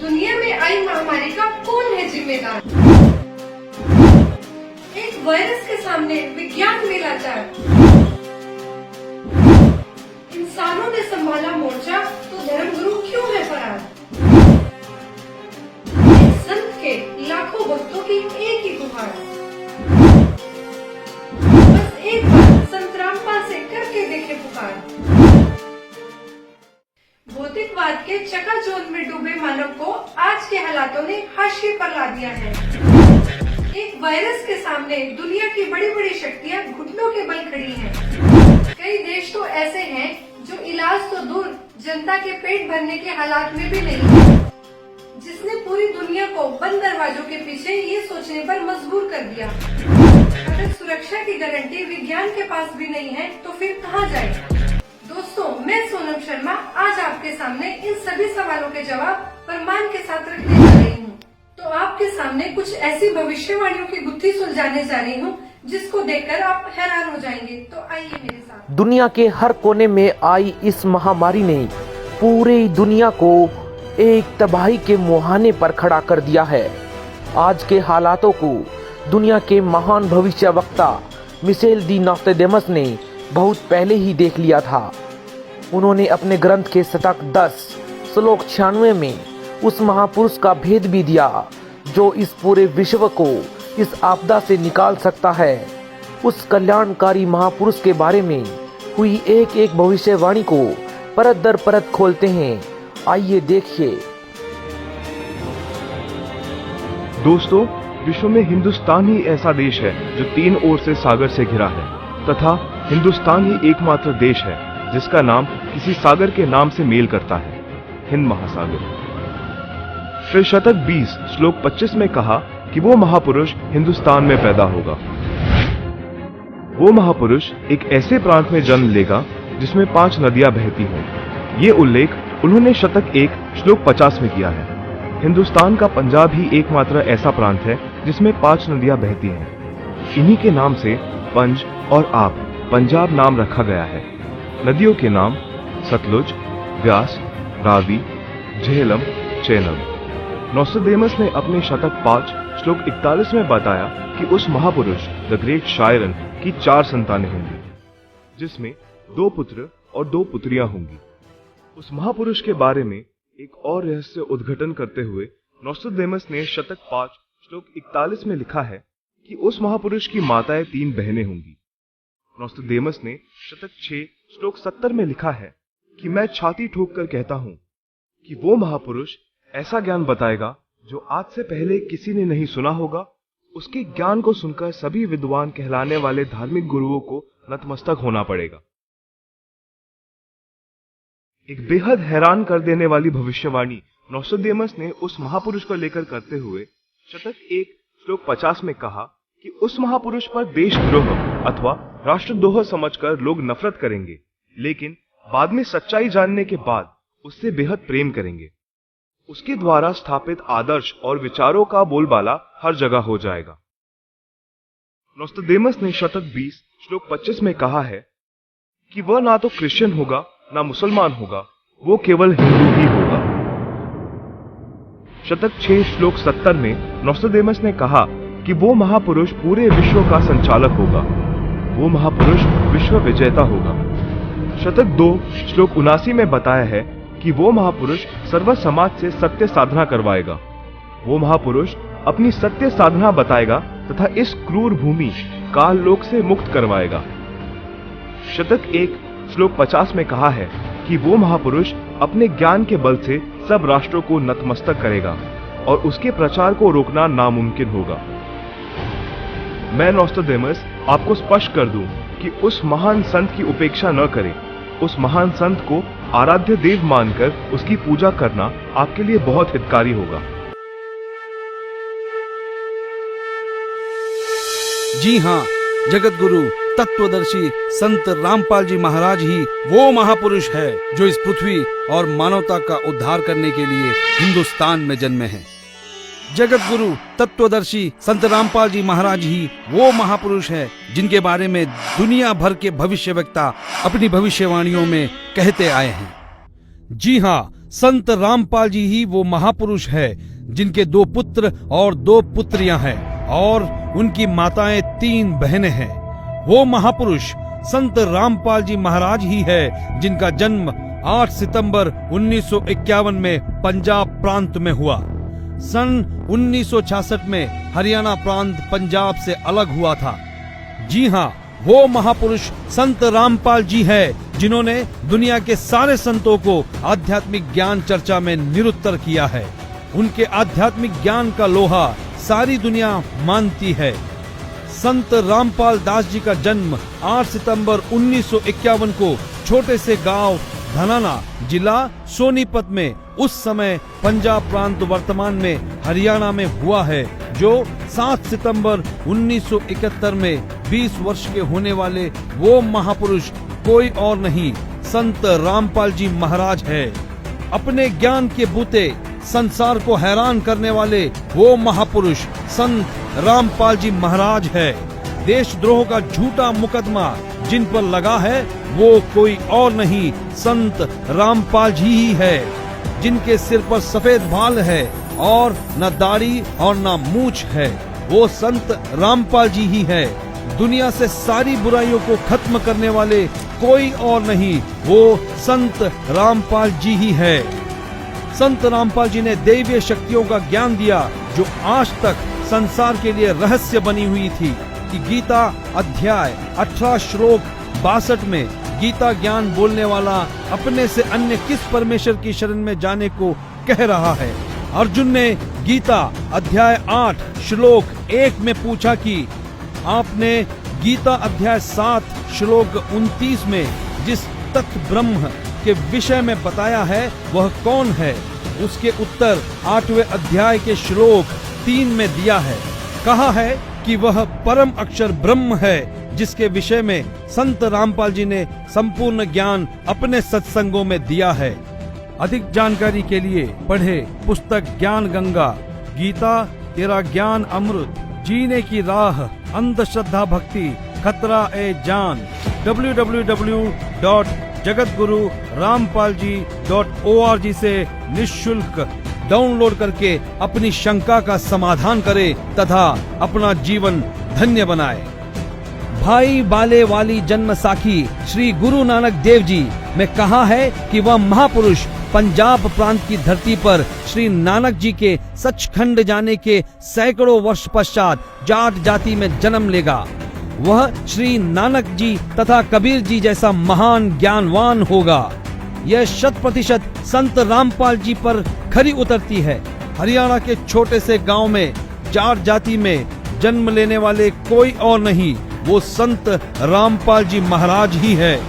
दुनिया में आई महामारी का कौन है जिम्मेदार? एक वायरस के सामने विज्ञान में लाचार। इंसानों ने संभाला मोर्चा तो धर्मगुरु क्यों है फरार? एक संत के लाखों भक्तों की एक ही गुहार, बस एक बार संत रामपाल से करके देखे पुकार। भौतिकवाद के चकाचौंध में डूबे मानव को आज के हालातों ने हाशिए पर ला दिया है। एक वायरस के सामने दुनिया की बड़ी बड़ी शक्तियां घुटनों के बल खड़ी हैं। कई देश तो ऐसे हैं जो इलाज तो दूर जनता के पेट भरने के हालात में भी नहीं है, जिसने पूरी दुनिया को बंद दरवाजों के पीछे ये सोचने पर मजबूर कर दिया। अगर सुरक्षा की गारंटी विज्ञान के पास भी नहीं है तो फिर कहाँ जाए? दोस्तों, मैं सोनम शर्मा आज आपके सामने इन सभी सवालों के जवाब प्रमाण के साथ रखने जा रही हूँ। तो आपके सामने कुछ ऐसी भविष्यवाणियों की गुत्थी सुलझाने जा रही हूँ जिसको देखकर आप हैरान हो जाएंगे। तो आइए मेरे साथ। दुनिया के हर कोने में आई इस महामारी ने पूरी दुनिया को एक तबाही के मुहाने पर खड़ा कर दिया है। आज के हालातों को दुनिया के महान भविष्यवक्ता मिशेल दी नोस्ट्राडामस ने बहुत पहले ही देख लिया था। उन्होंने अपने ग्रंथ के शतक 10 श्लोक 96 में उस महापुरुष का भेद भी दिया जो इस पूरे विश्व को इस आपदा से निकाल सकता है। उस कल्याणकारी महापुरुष के बारे में हुई एक एक भविष्यवाणी को परत दर परत खोलते हैं। आइए देखिए। दोस्तों, विश्व में हिंदुस्तान ही ऐसा देश है जो 3 ओर से सागर से घिरा है तथा हिंदुस्तान ही एकमात्र देश है जिसका नाम किसी सागर के नाम से मेल करता है, हिंद महासागर। फिर शतक 20 श्लोक 25 में कहा कि वो महापुरुष हिंदुस्तान में पैदा होगा। वो महापुरुष एक ऐसे प्रांत में जन्म लेगा जिसमें 5 नदियां बहती हों। ये उल्लेख उन्होंने शतक 1 श्लोक 50 में किया है। हिंदुस्तान का पंजाब ही एकमात्र ऐसा प्रांत है जिसमें 5 नदियां बहती हैं। इन्हीं के नाम से पंज और आप पंजाब नाम रखा गया है। नदियों के नाम सतलुज, व्यास, रावी, झेलम, चेनाब। नोस्ट्राडामस ने अपने शतक 5 श्लोक 41 में बताया कि उस महापुरुष द ग्रेट शायरन की 4 संतानें होंगी, जिसमें 2 पुत्र और 2 पुत्रियां होंगी। उस महापुरुष के बारे में एक और रहस्य उद्घाटन करते हुए नोस्ट्राडामस ने शतक 5 श्लोक 41 में लिखा है कि उस महापुरुष की माताएं 3 बहनें होंगी। नोस्ट्राडामस ने शतक 6 श्लोक 70 में लिखा है कि मैं छाती ठोक कर कहता हूं कि वो महापुरुष ऐसा ज्ञान बताएगा जो आज से पहले किसी ने नहीं सुना होगा। उसके ज्ञान को सुनकर सभी विद्वान कहलाने वाले धार्मिक गुरुओं को नतमस्तक होना पड़ेगा। एक बेहद हैरान कर देने वाली भविष्यवाणी नोस्ट्राडामस ने उस महापुरुष को लेकर करते हुए शतक 1 श्लोक 50 में कहा कि उस महापुरुष पर देशद्रोह अथवा राष्ट्रद्रोह समझकर लोग नफरत करेंगे, लेकिन बाद में सच्चाई जानने के बाद उससे बेहद प्रेम करेंगे। उसके द्वारा स्थापित आदर्श और विचारों का बोलबाला हर जगह हो जाएगा। नोस्ट्राडामस ने शतक 20 श्लोक 25 में कहा है कि वह ना तो क्रिश्चियन होगा ना मुसलमान होगा, वो केवल हिंदू ही होगा। शतक 6 श्लोक 70 में नोस्ट्राडामस ने कहा कि वो महापुरुष पूरे विश्व का संचालक होगा, वो महापुरुष विश्व विजेता होगा। शतक 2 श्लोक 79 में बताया है कि वो महापुरुष सर्व समाज से सत्य साधना करवाएगा। वो महापुरुष अपनी सत्य साधना बताएगा तथा इस क्रूर भूमि काल लोक से मुक्त करवाएगा। शतक 1 श्लोक 50 में कहा है कि वो महापुरुष अपने ज्ञान के बल से सब राष्ट्रों को नतमस्तक करेगा और उसके प्रचार को रोकना नामुमकिन होगा। मैं नोस्ट्राडामस आपको स्पष्ट कर दूं कि उस महान संत की उपेक्षा न करें। उस महान संत को आराध्य देव मानकर उसकी पूजा करना आपके लिए बहुत हितकारी होगा। जी हाँ, जगत गुरु तत्वदर्शी संत रामपाल जी महाराज ही वो महापुरुष है जो इस पृथ्वी और मानवता का उद्धार करने के लिए हिंदुस्तान में जन्मे हैं। जगत गुरु तत्वदर्शी संत रामपाल जी महाराज ही वो महापुरुष है जिनके बारे में दुनिया भर के भविष्यवक्ता अपनी भविष्यवाणियों में कहते आए हैं। जी हाँ, संत रामपाल जी ही वो महापुरुष है जिनके 2 पुत्र और 2 पुत्रियां हैं और उनकी माताएं 3 बहनें हैं। वो महापुरुष संत रामपाल जी महाराज ही है जिनका जन्म 8 सितंबर 1951 में पंजाब प्रांत में हुआ। सन 1966 में हरियाणा प्रांत पंजाब से अलग हुआ था। जी हाँ, वो महापुरुष संत रामपाल जी है जिन्होंने दुनिया के सारे संतों को आध्यात्मिक ज्ञान चर्चा में निरुत्तर किया है। उनके आध्यात्मिक ज्ञान का लोहा सारी दुनिया मानती है। संत रामपाल दास जी का जन्म 8 सितंबर 1951 को छोटे से गांव धनाना, जिला सोनीपत में, उस समय पंजाब प्रांत वर्तमान में हरियाणा में हुआ है, जो 7 सितंबर 1971 में 20 वर्ष के होने वाले वो महापुरुष कोई और नहीं, संत रामपाल जी महाराज है। अपने ज्ञान के बूते संसार को हैरान करने वाले वो महापुरुष संत रामपाल जी महाराज है। देशद्रोह का झूठा मुकदमा जिन पर लगा है वो कोई और नहीं, संत रामपाल जी ही है, जिनके सिर पर सफेद बाल है और न दाढ़ी और न मूछ है। वो संत रामपाल जी ही है। दुनिया से सारी बुराइयों को खत्म करने वाले कोई और नहीं, वो संत रामपाल जी ही है। संत रामपाल जी ने दैवीय शक्तियों का ज्ञान दिया जो आज तक संसार के लिए रहस्य बनी हुई थी कि गीता अध्याय 18 श्लोक 62 में गीता ज्ञान बोलने वाला अपने से अन्य किस परमेश्वर की शरण में जाने को कह रहा है। अर्जुन ने गीता अध्याय 8 श्लोक 1 में पूछा कि आपने गीता अध्याय 7 श्लोक 29 में जिस तत्व ब्रह्म के विषय में बताया है वह कौन है? उसके उत्तर 8वें अध्याय के श्लोक 3 में दिया है। कहा है कि वह परम अक्षर ब्रह्म है, जिसके विषय में संत रामपाल जी ने संपूर्ण ज्ञान अपने सत्संगों में दिया है। अधिक जानकारी के लिए पढ़े पुस्तक ज्ञान गंगा, गीता तेरा ज्ञान अमृत, जीने की राह, अंधश्रद्धा भक्ति खतरा ए जान, www.jagatgururampalji.org से निःशुल्क डाउनलोड करके अपनी शंका का समाधान करे तथा अपना जीवन धन्य बनाए। भाई बाले वाली जन्म साखी श्री गुरु नानक देव जी में कहा है कि वह महापुरुष पंजाब प्रांत की धरती पर श्री नानक जी के सचखंड जाने के सैकड़ों वर्ष पश्चात जाट जाति में जन्म लेगा। वह श्री नानक जी तथा कबीर जी जैसा महान ज्ञानवान होगा। यह 100% संत रामपाल जी पर खरी उतरती है। हरियाणा के छोटे से गांव में जाट जाति में जन्म लेने वाले कोई और नहीं, वो संत रामपाल जी महाराज ही है।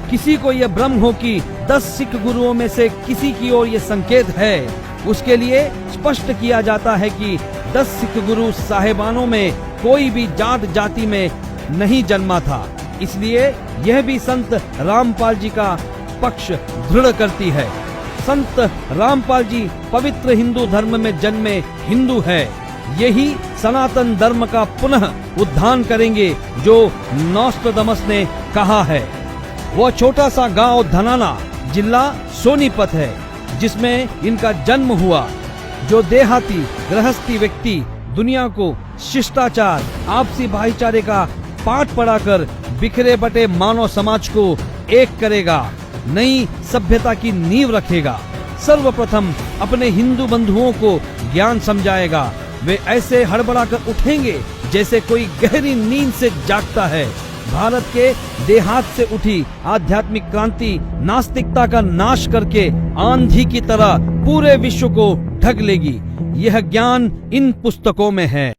किसी को यह भ्रम हो कि 10 सिख गुरुओं में से किसी की ओर यह संकेत है, उसके लिए स्पष्ट किया जाता है कि 10 सिख गुरु साहेबानों में कोई भी जाट जाति में नहीं जन्मा था। इसलिए यह भी संत रामपाल जी का पक्ष दृढ़ करती है। संत रामपाल जी पवित्र हिंदू धर्म में जन्मे हिंदू है। यही सनातन धर्म का पुनः उद्धार करेंगे जो नोस्ट्राडामस ने कहा है। वह छोटा सा गांव धनाना, जिला सोनीपत है, जिसमें इनका जन्म हुआ। जो देहाती गृहस्थी व्यक्ति दुनिया को शिष्टाचार, आपसी भाईचारे का पाठ पढ़ाकर बिखरे बटे मानव समाज को एक करेगा, नई सभ्यता की नींव रखेगा। सर्वप्रथम अपने हिंदू बंधुओं को ज्ञान समझाएगा। वे ऐसे हड़बड़ाकर उठेंगे जैसे कोई गहरी नींद से जागता है। भारत के देहात से उठी आध्यात्मिक क्रांति नास्तिकता का नाश करके आंधी की तरह पूरे विश्व को ढक लेगी। यह ज्ञान इन पुस्तकों में है।